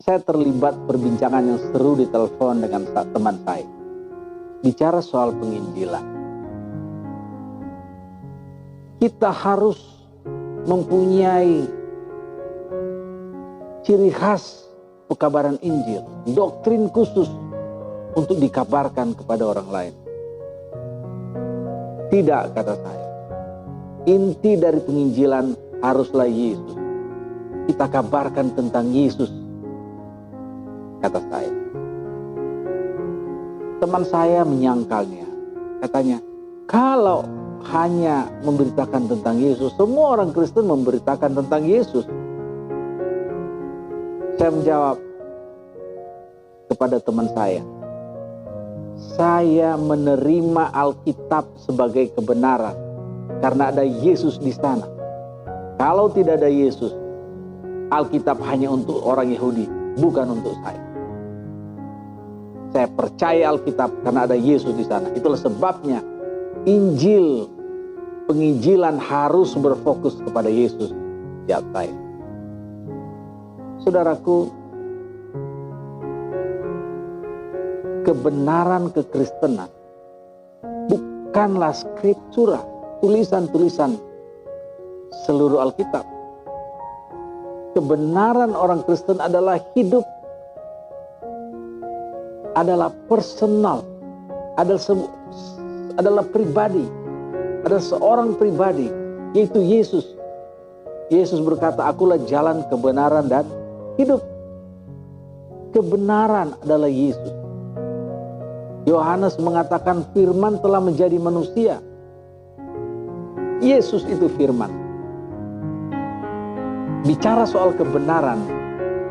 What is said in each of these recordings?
saya terlibat perbincangan yang seru di telepon dengan teman saya. Bicara soal penginjilan. Kita harus mempunyai ciri khas pekabaran Injil, doktrin khusus untuk dikabarkan kepada orang lain. Tidak, kata saya. Inti dari penginjilan haruslah Yesus. Kita kabarkan tentang Yesus, kata saya. Teman saya menyangkalnya. Katanya, kalau hanya memberitakan tentang Yesus, semua orang Kristen memberitakan tentang Yesus. Saya menjawab kepada teman saya menerima Alkitab sebagai kebenaran karena ada Yesus di sana. Kalau tidak ada Yesus, Alkitab hanya untuk orang Yahudi, bukan untuk saya. Saya percaya Alkitab karena ada Yesus di sana. Itulah sebabnya Injil, penginjilan harus berfokus kepada Yesus di hati saya. Saudaraku, kebenaran kekristenan bukanlah skriptura, tulisan-tulisan seluruh Alkitab. Kebenaran orang Kristen adalah hidup, adalah personal, adalah pribadi, ada seorang pribadi, yaitu Yesus. Yesus berkata, akulah jalan, kebenaran, dan hidup. Kebenaran adalah Yesus. Yohanes mengatakan firman telah menjadi manusia. Yesus itu firman. Bicara soal kebenaran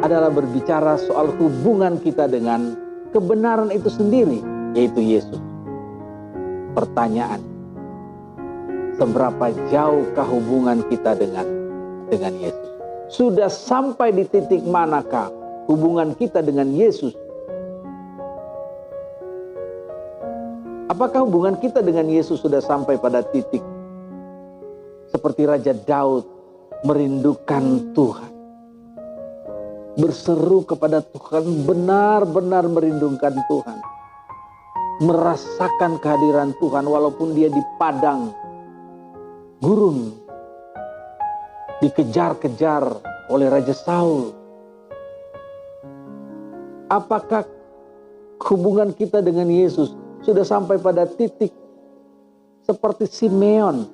adalah berbicara soal hubungan kita dengan kebenaran itu sendiri, yaitu Yesus. Pertanyaan, seberapa jauhkah hubungan kita dengan Yesus? Sudah sampai di titik manakah hubungan kita dengan Yesus? Apakah hubungan kita dengan Yesus sudah sampai pada titik seperti Raja Daud merindukan Tuhan, berseru kepada Tuhan, benar-benar merindukan Tuhan, merasakan kehadiran Tuhan walaupun dia di padang gurun, dikejar-kejar oleh Raja Saul? Apakah hubungan kita dengan Yesus sudah sampai pada titik seperti Simeon,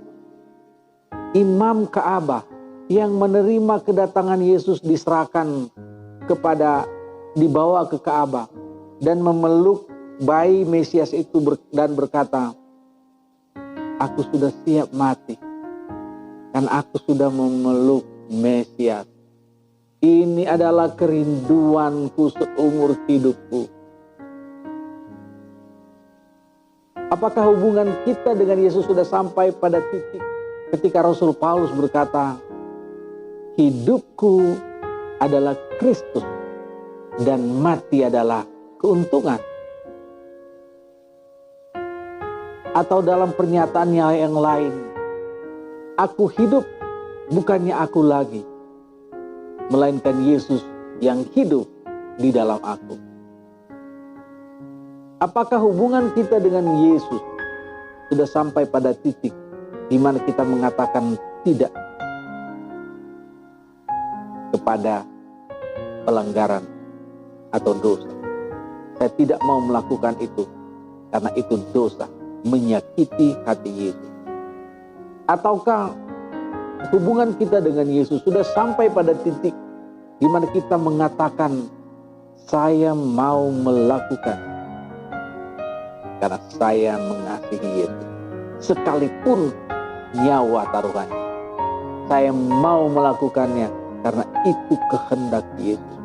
imam Ka'bah, yang menerima kedatangan Yesus, dibawa ke Ka'bah dan memeluk bayi Mesias itu dan berkata, aku sudah siap mati dan aku sudah memeluk Mesias. Ini adalah kerinduanku seumur hidupku. Apakah hubungan kita dengan Yesus sudah sampai pada titik ketika Rasul Paulus berkata, hidupku adalah Kristus dan mati adalah keuntungan? Atau dalam pernyataannya yang lain, aku hidup bukannya aku lagi, melainkan Yesus yang hidup di dalam aku. Apakah hubungan kita dengan Yesus sudah sampai pada titik di mana kita mengatakan tidak kepada pelanggaran atau dosa? Saya tidak mau melakukan itu karena itu dosa, menyakiti hati Yesus. Ataukah hubungan kita dengan Yesus sudah sampai pada titik di mana kita mengatakan, saya mau melakukan karena saya mengasihi Yesus, sekalipun nyawa taruhannya. Saya mau melakukannya karena itu kehendak Yesus.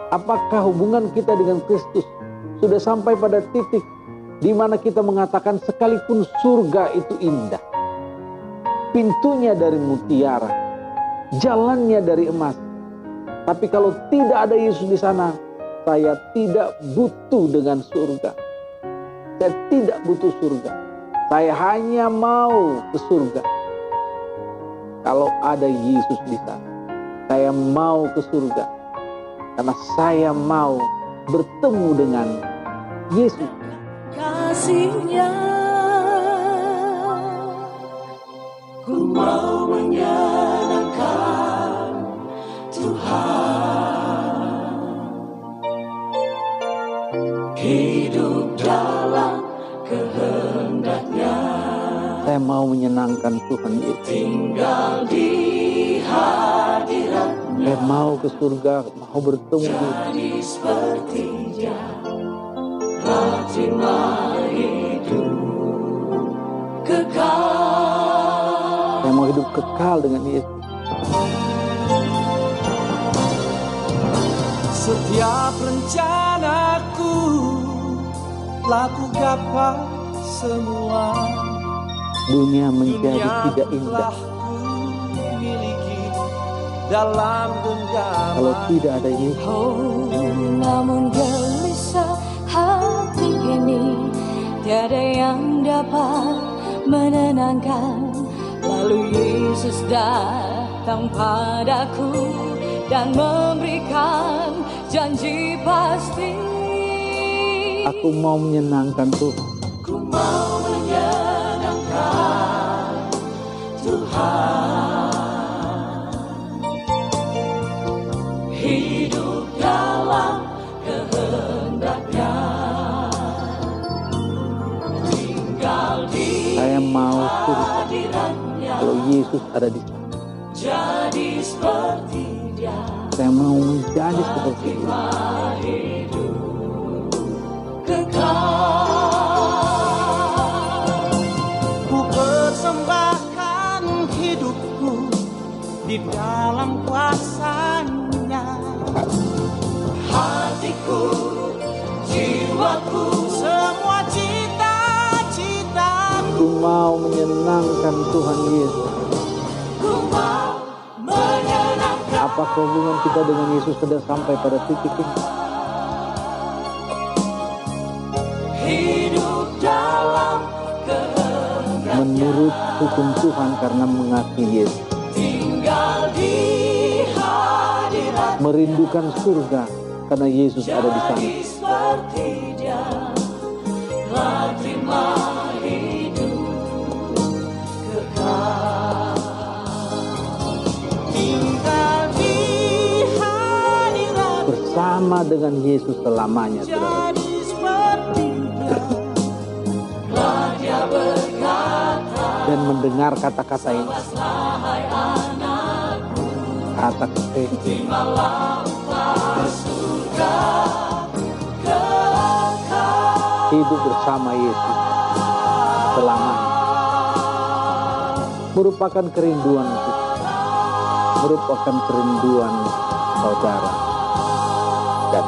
Apakah hubungan kita dengan Kristus sudah sampai pada titik di mana kita mengatakan, sekalipun surga itu indah, pintunya dari mutiara, jalannya dari emas, tapi kalau tidak ada Yesus di sana, saya tidak butuh dengan surga. Saya tidak butuh surga. Saya hanya mau ke surga kalau ada Yesus di sana. Saya mau ke surga karena saya mau bertemu dengan Yesus. Kasih-Nya, ku mau menyenangkan Tuhan, hidup dalam kehendak-Nya. Saya mau menyenangkan Tuhan Yesus. Tinggal di hadirat-Nya. Saya mau ke surga, mau bertemu Dia. Jadi seperti Dia, terima hidup kekal. Saya mau hidup kekal dengan Yesus. Setiap rencanaku laku gapai semua. Dunia menjadi tidak indah dalam genggaman. kalau tidak ada Yesus. Oh, namun gelisah hati ini tiada yang dapat menenangkan. Lalu Yesus datang padaku dan memberikan janji pasti. Aku mau menyenangkan Tuhan. Ku mau menyenangkan Tuhan, hidup dalam kehendak-Nya, tinggal di Saya mau surga hadirat-Nya. kalau Yesus ada di sana. Jadi seperti Dia, Saya mau menjadi seperti Dia. hidup kekal. Ku persembahkan hidupku di dalam kuasa-Nya. Hatiku, jiwaku, semua cita-citaku. Aku mau menyenangkan Tuhan Yesus. Ku mau menyenangkan. Apakah hubungan kita dengan Yesus sudah sampai pada titik ini? Hidup dalam kehendak, Menurut hukum Tuhan karena mengasihi Yesus. tinggal di hadirat. Merindukan surga karena Yesus ada di sana. Jadi seperti Dia, telah terima hidup kekal. Tinggal di hadirat. Bersama dengan Yesus selamanya, saudara. Jadi seperti Dia, telah Dia berkata, Dan mendengar kata-kata ini. "Wahai anakku, Kata-kata ini. terimalah upah surga kekal." Hidup bersama Yesus selamanya. Merupakan kerinduan kita. Merupakan kerinduan saudara dan